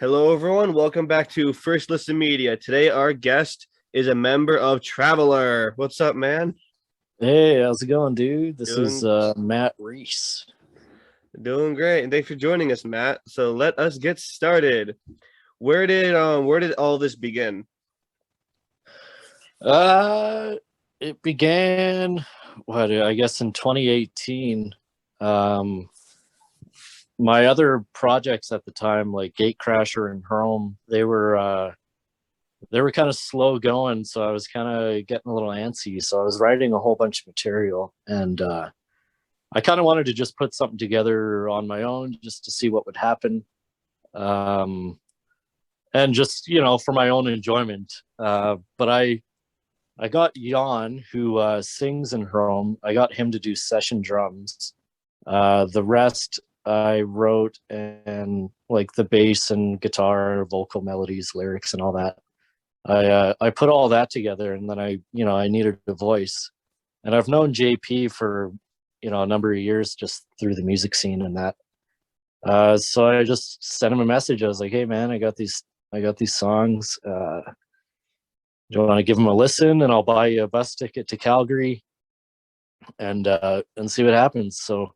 Hello, everyone. Welcome back to First Listen Media. Today, our guest is a member of Traveler. What's up, man? Hey, how's it going, dude? This is Doing Matt Reese. doing great, and thanks for joining us, Matt. So let us get started. Where did all this begin? Uh, it began, I guess in 2018. Um, my other projects at the time, like Gatecrasher and Chrome, they were kind of slow going, so I was kind of getting a little antsy. So I was writing a whole bunch of material, and I kind of wanted to just put something together on my own, just to see what would happen. Um, and just for my own enjoyment. But I got Jan, who sings in Chrome. I got him to do session drums. The rest I wrote, and like the bass and guitar, vocal melodies, lyrics, and all that. I put all that together, and then I needed a voice, and I've known JP for a number of years just through the music scene and that. So I just sent him a message. I was like, "Hey man, I got these songs. Do you want to give them a listen? And I'll buy you a bus ticket to Calgary and see what happens." So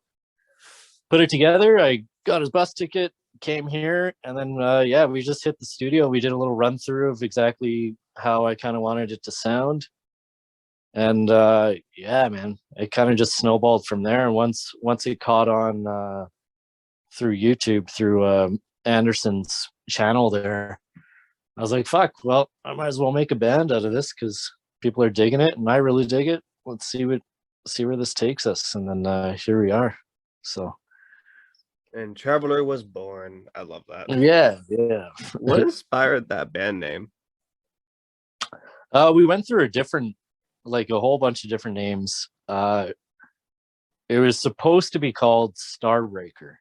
put it together. I got his bus ticket, came here, and then yeah, we just hit the studio. We did a little run through of exactly how I kind of wanted it to sound, and yeah, man, it kind of just snowballed from there. And once it caught on through YouTube through Anderson's channel there, I was like, fuck, well, I might as well make a band out of this because people are digging it and I really dig it. Let's see where this takes us. And then here we are. So And Traveler was born. I love that. yeah, yeah. What inspired that band name? We went through a whole bunch of different names. It was supposed to be called Starbreaker.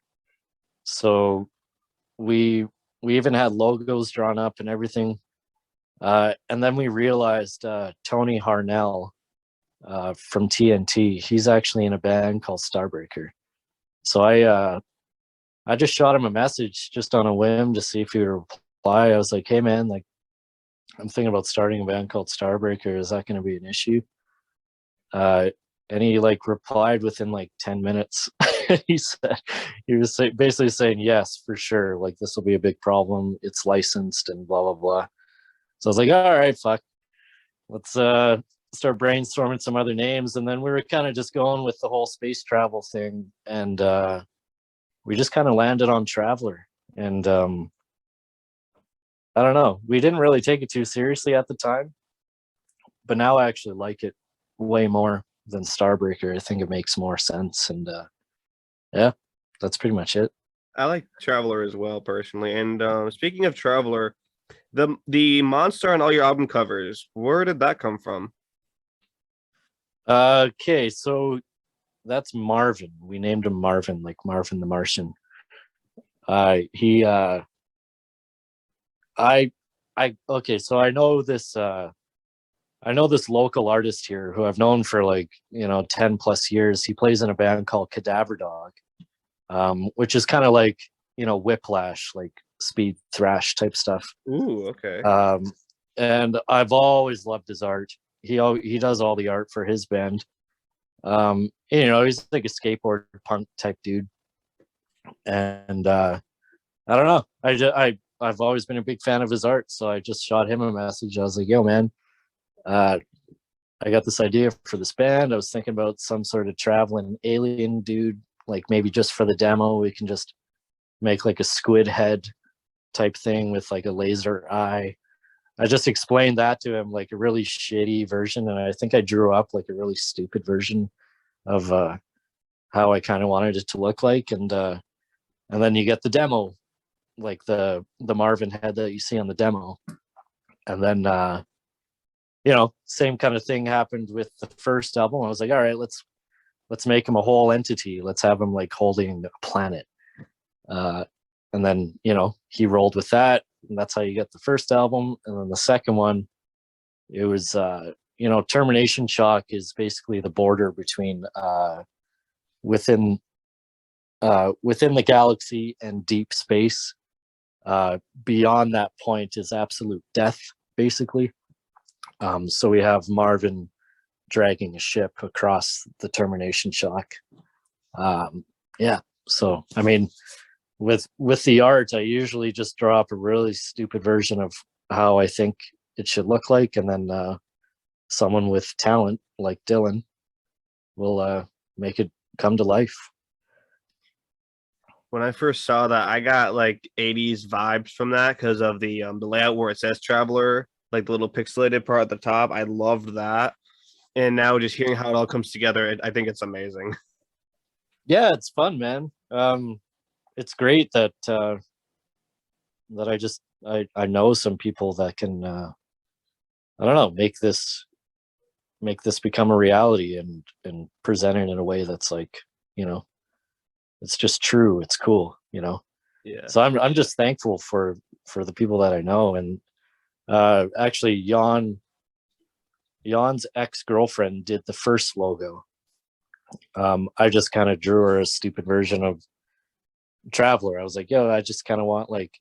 So we we even had logos drawn up and everything. And then we realized Tony Harnell from TNT, he's actually in a band called Starbreaker. So I just shot him a message just on a whim to see if he would reply. I was like, "Hey man, like I'm thinking about starting a band called Starbreaker. Is that going to be an issue?" Uh, and he like replied within like 10 minutes. He was basically saying yes for sure, like this will be a big problem, it's licensed and blah blah blah. So I was like, all right, fuck, let's start brainstorming some other names. And then we were kind of just going with the whole space travel thing, and we just kind of landed on Traveler. And I don't know, we didn't really take it too seriously at the time, but now I actually like it way more than Starbreaker. I think it makes more sense. And yeah, that's pretty much it. I like Traveler as well, personally. And speaking of Traveler, the monster on all your album covers, where did that come from? Okay, so that's Marvin. We named him Marvin, like Marvin the Martian. He I okay, so I know this local artist here who I've known for like, 10 plus years. He plays in a band called Cadaver Dog, which is kind of like, Whiplash, like speed thrash type stuff. Ooh, okay. Um, and I've always loved his art. He does all the art for his band. He's like a skateboard punk type dude. And I don't know. I've always been a big fan of his art, so I just shot him a message. I was like, "Yo, man, uh, I got this idea for this band. I was thinking about some sort of traveling alien dude, like maybe just for the demo, we can just make like a squid head type thing with like a laser eye." I just explained that to him, like a really shitty version, and I think I drew up like a really stupid version of how I kind of wanted it to look like, and then you get the demo, like the Marvin head that you see on the demo, and then same kind of thing happened with the first album. I was like, all right, let's make him a whole entity. Let's have him like holding a planet. Uh, and then he rolled with that, and that's how you get the first album. And then the second one, it was Termination Shock is basically the border between within within the galaxy and deep space. Beyond that point is absolute death, basically. So we have Marvin dragging a ship across the termination shock. Yeah. So I mean, with the art, I usually just draw up a really stupid version of how I think it should look like, and then someone with talent like Dylan will make it come to life. When I first saw that, I got like 80s vibes from that because of the layout where it says Traveler, like the little pixelated part at the top. I loved that. And now just hearing how it all comes together, I think it's amazing. Yeah, it's fun, man. It's great that I know some people that can I don't know, make this become a reality and present it in a way that's like, you know, it's just true, it's cool, you know. Yeah. So I'm just thankful for the people that I know. And actually Jan's ex-girlfriend did the first logo. I just kind of drew her a stupid version of Traveler. I was like, yo, I just kind of want like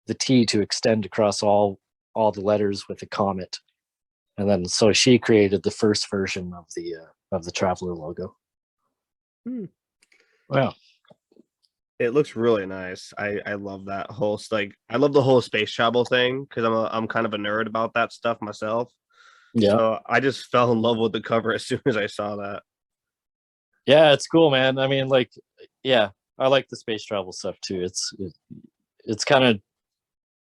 the T to extend across all the letters with a comet. And then so she created the first version of the Traveler logo. Wow. It looks really nice. I love that whole like I love the whole space travel thing because I'm kind of a nerd about that stuff myself. Yeah. So I just fell in love with the cover as soon as I saw that. Yeah, it's cool, man. I mean, like, yeah, I like the space travel stuff too. It's kind of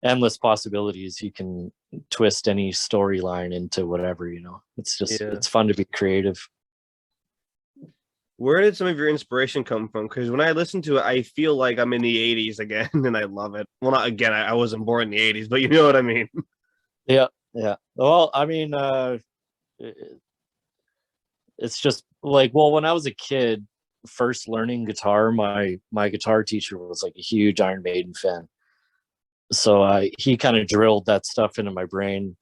endless possibilities. You can twist any storyline into whatever, you know. It's just it's fun to be creative. Where did some of your inspiration come from? Because when I listen to it, I feel like I'm in the 80s again, and I love it. Well, not again, I wasn't born in the 80s, but you know what I mean. Yeah, yeah. Well, I mean, it's just like, well, when I was a kid, first learning guitar, my guitar teacher was like a huge Iron Maiden fan. So he kind of drilled that stuff into my brain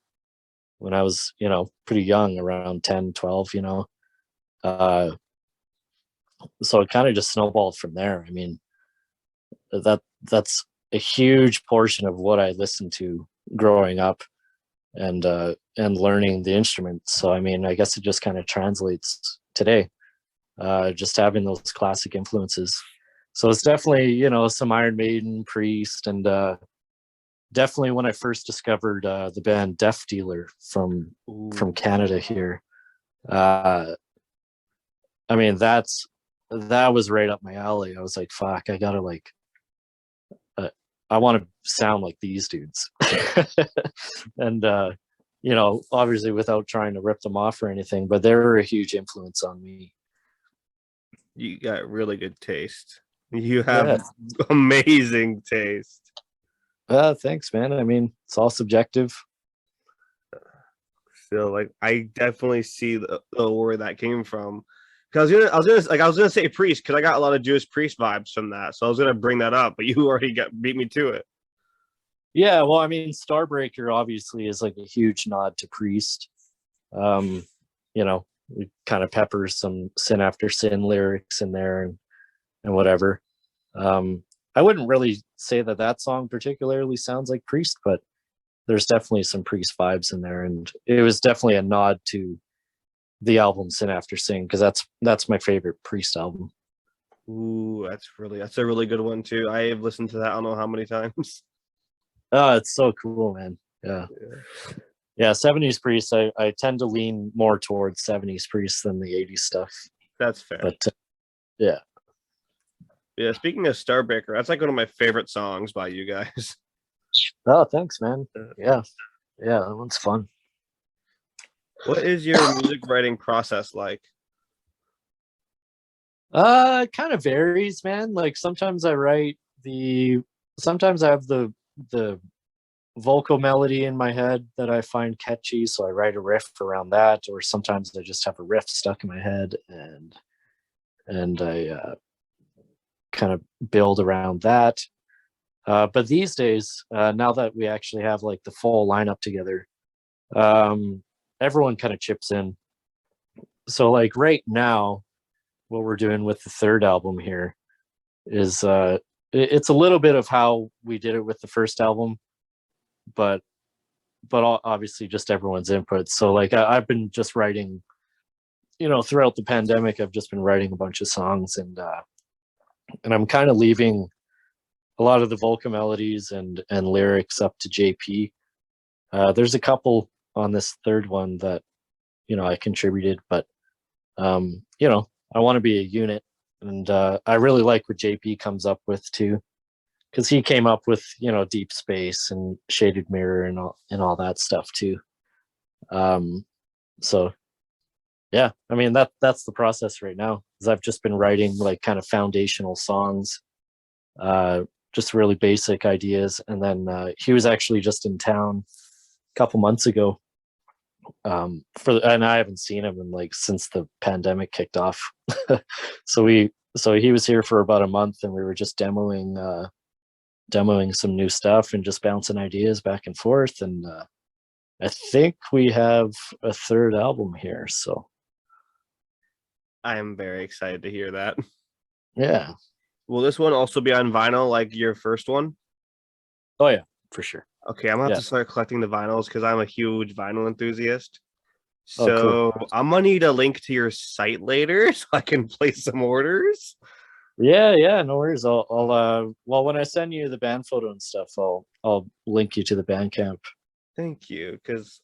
when I was, you know, pretty young, around 10, 12, you know. So it kind of just snowballed from there. I mean, that's a huge portion of what I listened to growing up and learning the instrument. So I mean, I guess it just kind of translates today, just having those classic influences. So it's definitely, you know, some Iron Maiden, Priest, and definitely when I first discovered the band Death Dealer from Canada here. I mean, that was right up my alley. I was like, fuck, I gotta like, I want to sound like these dudes. And you know, obviously without trying to rip them off or anything, but they were a huge influence on me. You got really good taste. You have amazing taste. Thanks, man. I mean, it's all subjective. So like I definitely see the where that came from. Because I was gonna say priest because I got a lot of Jewish priest vibes from that. So I was gonna bring that up, but you already beat me to it. Yeah, well, I mean, Starbreaker obviously is like a huge nod to Priest. You know, we kind of pepper some Sin After Sin lyrics in there and whatever. I wouldn't really say that song particularly sounds like Priest, but there's definitely some Priest vibes in there, and it was definitely a nod to the album Sin After Sin because that's my favorite Priest album. Ooh, that's a really good one too. I have listened to that I don't know how many times. Oh, it's so cool, man. Yeah, 70s Priest. I tend to lean more towards 70s Priest than the 80s stuff. That's fair. But yeah. Yeah, speaking of Starbreaker, that's like one of my favorite songs by you guys. Oh, thanks, man. Yeah, that one's fun. What is your music writing process like? It kind of varies, man. Like sometimes I have the vocal melody in my head that I find catchy, so I write a riff around that, or sometimes I just have a riff stuck in my head and I kind of build around that. But these days, now that we actually have like the full lineup together, everyone kind of chips in. So like right now, what we're doing with the third album here is it's a little bit of how we did it with the first album, but obviously just everyone's input. So like I've been just writing, throughout the pandemic, I've just been writing a bunch of songs, and I'm kind of leaving a lot of the vocal melodies and lyrics up to JP. There's a couple on this third one that I contributed, but I want to be a unit, and I really like what JP comes up with too, because he came up with Deep Space and Shaded Mirror and all that stuff too. So yeah, I mean that's the process right now, is I've just been writing like kind of foundational songs, just really basic ideas, and then he was actually just in town a couple months ago, and I haven't seen him in like since the pandemic kicked off. so he was here for about a month, and we were just demoing some new stuff and just bouncing ideas back and forth, and I think we have a third album here, so I am very excited to hear that. yeah. Will this one also be on vinyl like your first one? Oh yeah, for sure. Okay, I'm gonna have Yeah. to start collecting the vinyls because I'm a huge vinyl enthusiast. Oh, cool. So I'm gonna need a link to your site later so I can place some orders. Yeah, no worries. Well, when I send you the band photo and stuff, I'll link you to the Bandcamp. Thank you, because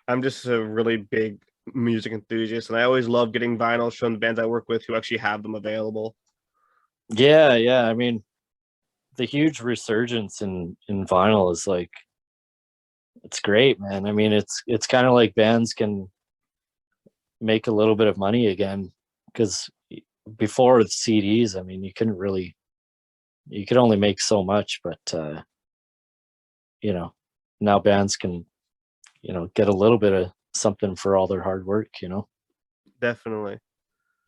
I'm just a really big music enthusiast, and I always love getting vinyls from the bands I work with who actually have them available. Yeah. I mean, the huge resurgence in vinyl is like, it's great, man. I mean, it's kind of like bands can make a little bit of money again, because before with CDs, I mean, you could only make so much, but now bands can get a little bit of something for all their hard work. Definitely.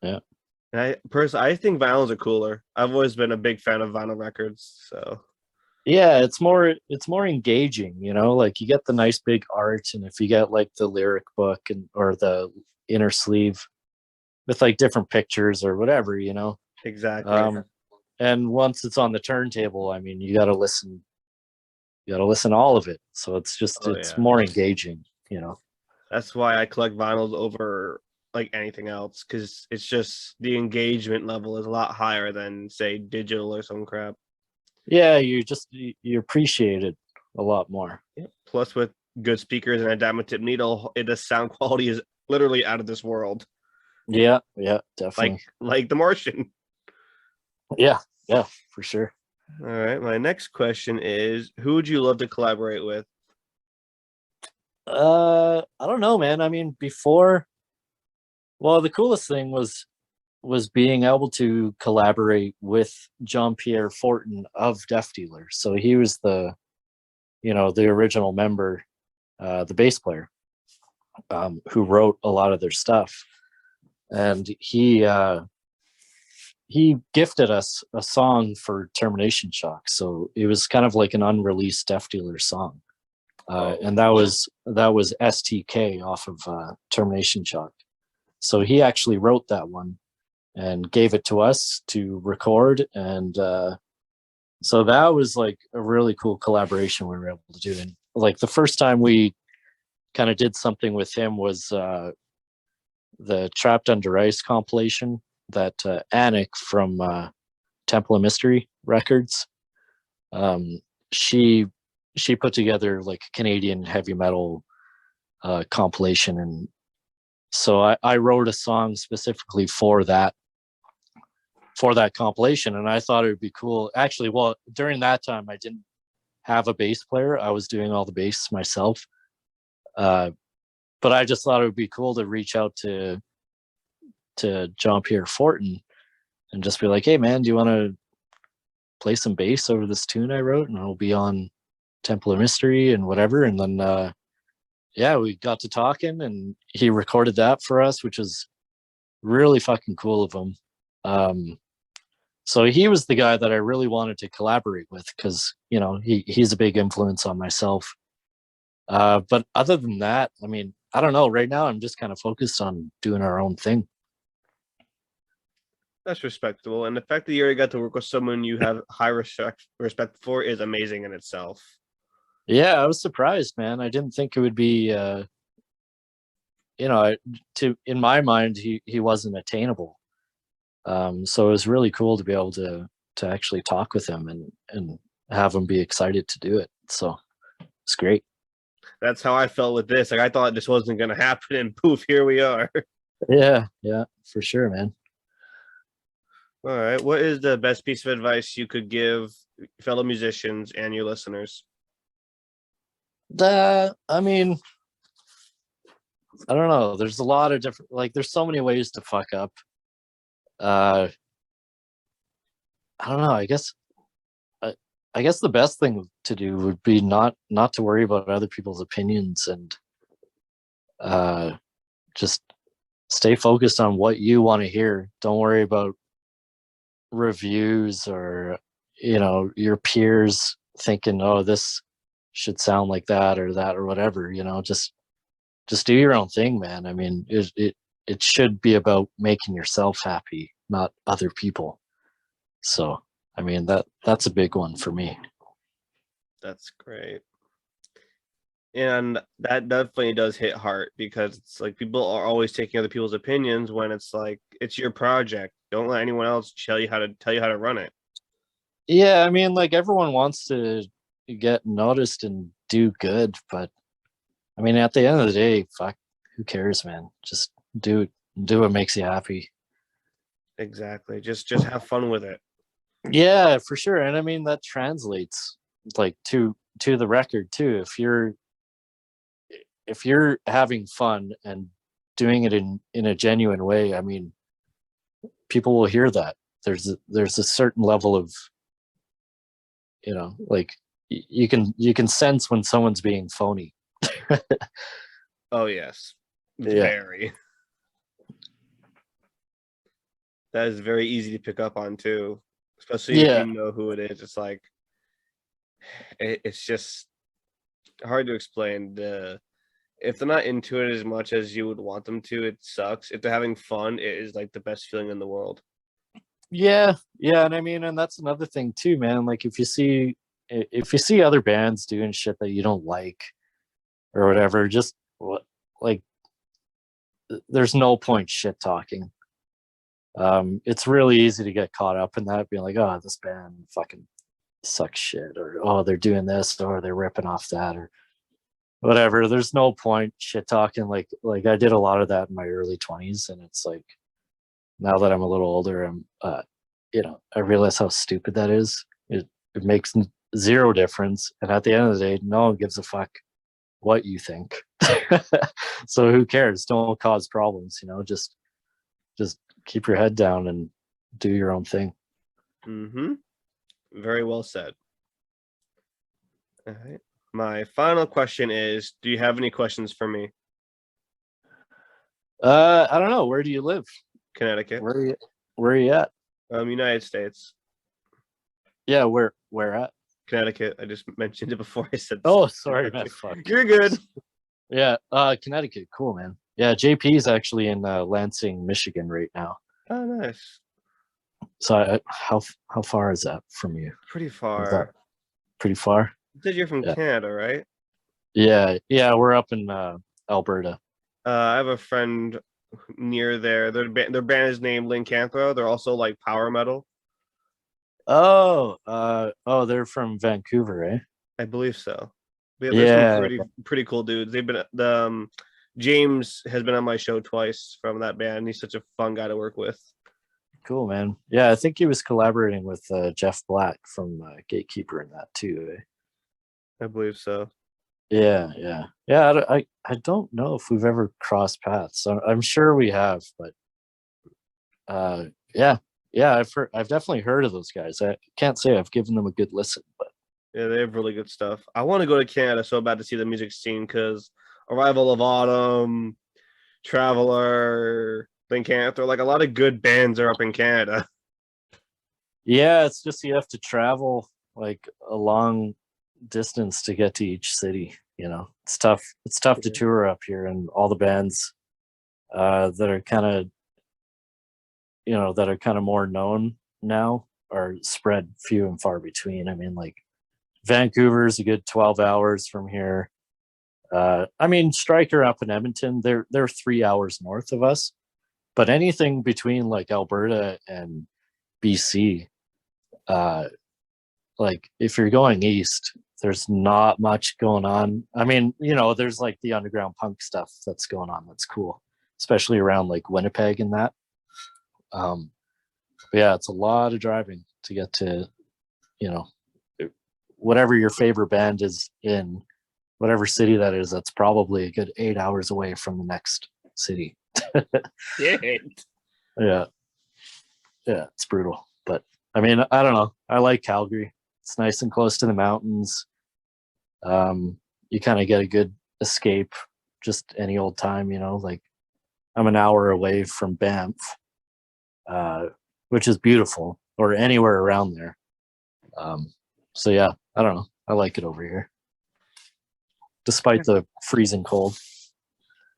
Yeah. And I think vinyls are cooler. I've always been a big fan of vinyl records, so Yeah, it's more engaging, like you get the nice big art, and if you get like the lyric book or the inner sleeve with like different pictures or whatever. exactly. And once it's on the turntable, I mean, you got to listen to all of it, so it's Yeah. more engaging. That's why I collect vinyls over like anything else, because it's just the engagement level is a lot higher than say digital or some crap. Yeah, you appreciate it a lot more. Plus, with good speakers and a diamond tip needle, the sound quality is literally out of this world. Yeah, definitely. Like The Martian. Yeah, for sure. All right. My next question is, who would you love to collaborate with? I don't know, man. I mean, the coolest thing was being able to collaborate with Jean-Pierre Fortin of Death Dealer. So he was the original member, the bass player, who wrote a lot of their stuff, and he gifted us a song for Termination Shock. So it was kind of like an unreleased Death Dealer song, and that was STK off of Termination Shock. So he actually wrote that one and gave it to us to record, and so that was like a really cool collaboration we were able to do. And like the first time we kind of did something with him was the Trapped Under Ice compilation that Anik from Temple of Mystery Records, she put together like a Canadian heavy metal compilation, and so I wrote a song specifically for that compilation, and I thought it would be cool. Actually, well, during that time I didn't have a bass player. I was doing all the bass myself. But I just thought it would be cool to reach out to Jean-Pierre Fortin and just be like, hey man, do you want to play some bass over this tune I wrote, and it'll be on Temple of Mystery and whatever. And then we got to talking, and he recorded that for us, which is really fucking cool of him. So he was the guy that I really wanted to collaborate with, because he's a big influence on myself. But other than that, I mean, I don't know. Right now, I'm just kind of focused on doing our own thing. That's respectable. And the fact that you already got to work with someone you have high respect for is amazing in itself. Yeah, I was surprised, man. I didn't think it would be you know, to in my mind he wasn't attainable. So it was really cool to be able to actually talk with him and have him be excited to do it. So it's great. That's how I felt with this. Like I thought this wasn't gonna happen, and poof, here we are. Yeah, yeah, for sure, man. All right. What is the best piece of advice you could give fellow musicians and your listeners? I mean, I don't know. There's a lot of different, like, there's so many ways to fuck up. Uh, I don't know. I, I guess the best thing to do would be not to worry about other people's opinions and uh, just stay focused on what you want to hear. Don't worry about reviews or your peers thinking, oh, this should sound like that or whatever. Just do your own thing, man. I mean, it should be about making yourself happy, not other people. So, I mean, that's a big one for me. That's great. And that definitely does hit hard because it's like people are always taking other people's opinions when it's like it's your project. Don't let anyone else tell you how to run it. Yeah, I mean, like, everyone wants to get noticed and do good, but I mean, at the end of the day, fuck, who cares, man? Just do what makes you happy. Exactly. Just have fun with it. Yeah, for sure. And I mean, that translates like to the record too. If you're having fun and doing it in a genuine way, I mean, people will hear that. There's a certain level of, like, you can sense when someone's being phony. Oh yes. Yeah. Very. That is very easy to pick up on too. Especially if you Yeah. know who it is. It's like it's just hard to explain. If they're not into it as much as you would want them to, it sucks. If they're having fun, it is like the best feeling in the world. Yeah. Yeah. And I mean, and that's another thing too, man. Like, if you see other bands doing shit that you don't like or whatever, just like, there's no point shit talking. It's really easy to get caught up in that, being like, oh, this band fucking sucks shit, or oh, they're doing this, or they're ripping off that, or whatever. There's no point shit talking. Like I did a lot of that in my early 20s, and it's like, now that I'm a little older, I realize how stupid that is. It makes zero difference, and at the end of the day, no one gives a fuck what you think. So who cares? Don't cause problems. Just keep your head down and do your own thing. Mm-hmm. Very well said. All right. My final question is, do you have any questions for me? I don't know. Where do you live? Connecticut. Where are you at? United States. Yeah, where at? Connecticut. I just mentioned it before I said. Oh, sorry, man. Fuck. You're good. Yeah, Connecticut. Cool, man. Yeah, JP is actually in Lansing, Michigan right now. Oh, nice. So how far is that from you? Pretty Is that far. pretty far? You said you're from Yeah. Canada, right? Yeah. We're up in Alberta. I have a friend near there. Their band is named Lincanthro. They're also like power metal. They're from Vancouver, eh? I believe so. Yeah, there's some Yeah. pretty cool dudes. They've been the James has been on my show twice from that band. He's such a fun guy to work with. Cool, man. Yeah, I think he was collaborating with Jeff Black from Gatekeeper in that too. Eh? I believe so. Yeah. I don't know if we've ever crossed paths. I'm sure we have, but yeah, I've definitely heard of those guys. I can't say I've given them a good listen, but Yeah, they have really good stuff. I want to go to Canada so bad to see the music scene because Arrival of Autumn, Traveler, Lincanthro, like a lot of good bands are up in Canada. yeah, it's just you have to travel like a long distance to get to each city. It's tough. It's tough to tour up here, and all the bands that are kind of that are kind of more known now are spread few and far between. I mean, like Vancouver's a good 12 hours from here. I mean, Stryker up in Edmonton, they're 3 hours north of us. But anything between like Alberta and BC, like if you're going east, there's not much going on. I mean, there's like the underground punk stuff that's going on. That's cool, especially around like Winnipeg and that. But yeah, it's a lot of driving to get to, you know, whatever your favorite band is in whatever city that is. That's probably a good 8 hours away from the next city. Yeah. Yeah, it's brutal. But I mean, I don't know. I like Calgary. It's nice and close to the mountains. You kind of get a good escape just any old time, like I'm an hour away from Banff, which is beautiful, or anywhere around there. So yeah, I don't know. I like it over here, despite the freezing cold.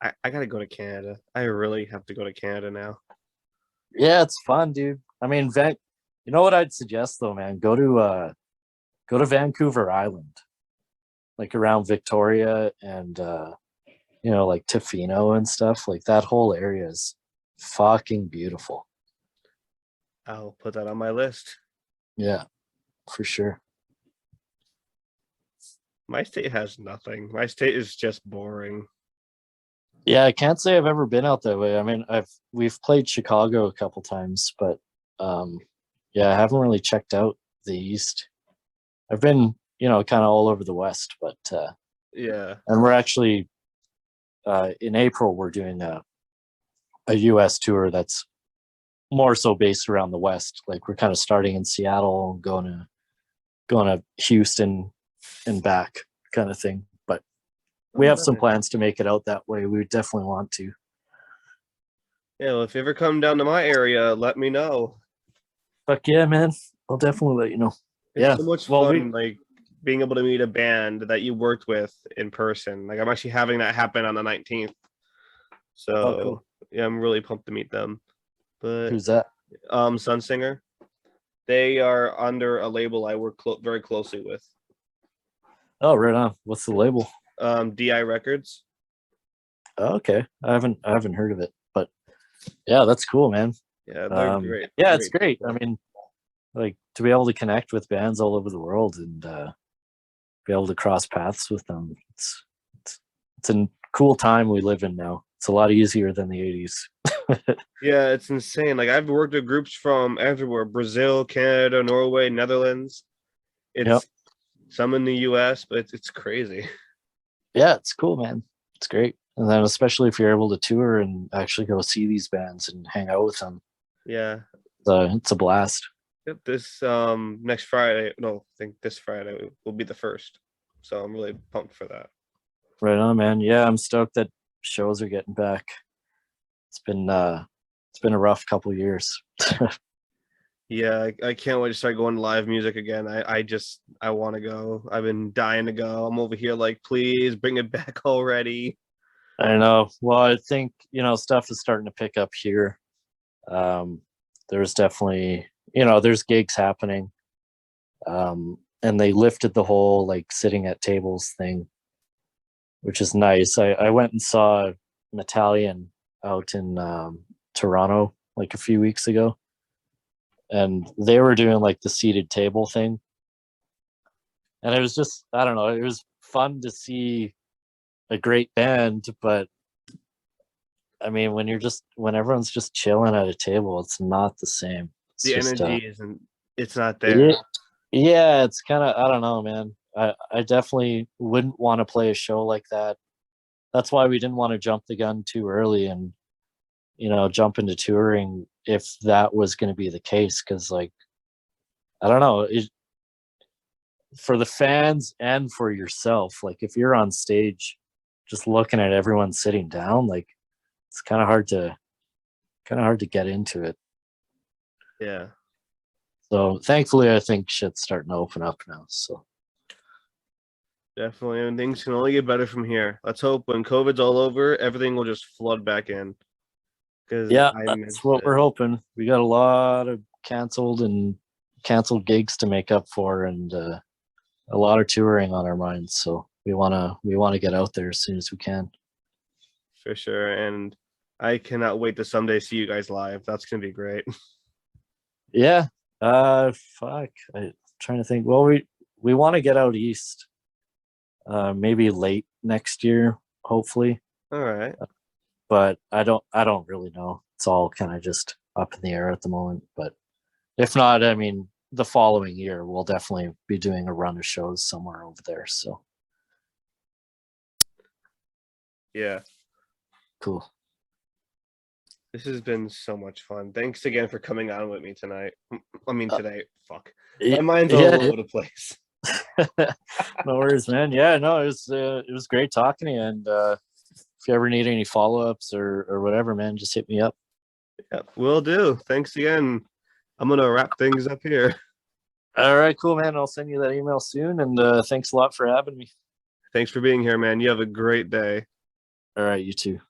I gotta go to Canada. I really have to go to Canada now. Yeah, it's fun, dude. I mean, you know what I'd suggest though, man? Go to Vancouver Island, like around Victoria and like Tofino and stuff. Like that whole area is fucking beautiful. I'll put that on my list. Yeah, for sure. My state has nothing. My state is just boring. Yeah, I can't say I've ever been out that way. I mean, we've played Chicago a couple times, but yeah, I haven't really checked out the East. I've been, kind of all over the West, but yeah. And we're actually in April we're doing a US tour that's more so based around the West. Like we're kind of starting in Seattle and going to Houston and back kind of thing. But we have some plans to make it out that way. We definitely want to. Yeah, well, if you ever come down to my area, let me know. Fuck yeah, man. I'll definitely let you know. It's so much fun, like being able to meet a band that you worked with in person. Like I'm actually having that happen on the 19th. So cool. Yeah, I'm really pumped to meet them. But who's that? Sunsinger. They are under a label I work very closely with. Oh, right on. What's the label? DI Records. Oh, okay, I haven't heard of it, but yeah, that's cool, man. Yeah, they're great. Yeah, it's great. I mean, like to be able to connect with bands all over the world and be able to cross paths with them. It's a cool time we live in now. It's a lot easier than the 80s. Yeah, it's insane. Like I've worked with groups from everywhere: Brazil, Canada, Norway, Netherlands. It's some in the US, but it's crazy. Yeah, it's cool, man. It's great. And then especially if you're able to tour and actually go see these bands and hang out with them. Yeah. It's a blast. Yep, this next Friday, no, I think this Friday will be the first. So I'm really pumped for that. Right on, man. Yeah, I'm stoked that shows are getting back. It's been a rough couple years. Yeah, I can't wait to start going to live music again. I want to go. I've been dying to go. I'm over here like, please bring it back already. I know. Well, I think, stuff is starting to pick up here. There's definitely, there's gigs happening. And they lifted the whole like sitting at tables thing, which is nice. I went and saw Metallian out in Toronto like a few weeks ago, and they were doing like the seated table thing, and it was just, I don't know, it was fun to see a great band, but I mean when everyone's just chilling at a table, it's not the same. It's the just, energy it's not there. Yeah, it's kind of, I don't know, man. I definitely wouldn't want to play a show like that. That's why we didn't want to jump the gun too early and jump into touring if that was going to be the case, because like I don't know, for the fans and for yourself, like if you're on stage just looking at everyone sitting down, like it's kind of hard to get into it. Yeah. So thankfully I think shit's starting to open up now, so definitely, and things can only get better from here. Let's hope when COVID's all over, everything will just flood back in. because Yeah, I that's missed what it. we're hoping. We got a lot of canceled gigs to make up for, and a lot of touring on our minds. So we wanna get out there as soon as we can. For sure. And I cannot wait to someday see you guys live. That's gonna be great. Yeah. Fuck. I'm trying to think. Well, we want to get out east. Maybe late next year, hopefully. All right. But I don't really know. It's all kind of just up in the air at the moment. But if not, I mean, the following year we'll definitely be doing a run of shows somewhere over there. So Yeah. cool. This has been so much fun. Thanks again for coming on with me tonight. I mean Uh, today. Fuck. My y- mind's all yeah, over the place. no worries, man. Yeah, no, it was great talking to you. And if you ever need any follow ups or whatever, man, just hit me up. Yep, will do. Thanks again. I'm gonna wrap things up here. All right, cool, man. I'll send you that email soon. And thanks a lot for having me. Thanks for being here, man. You have a great day. All right, you too.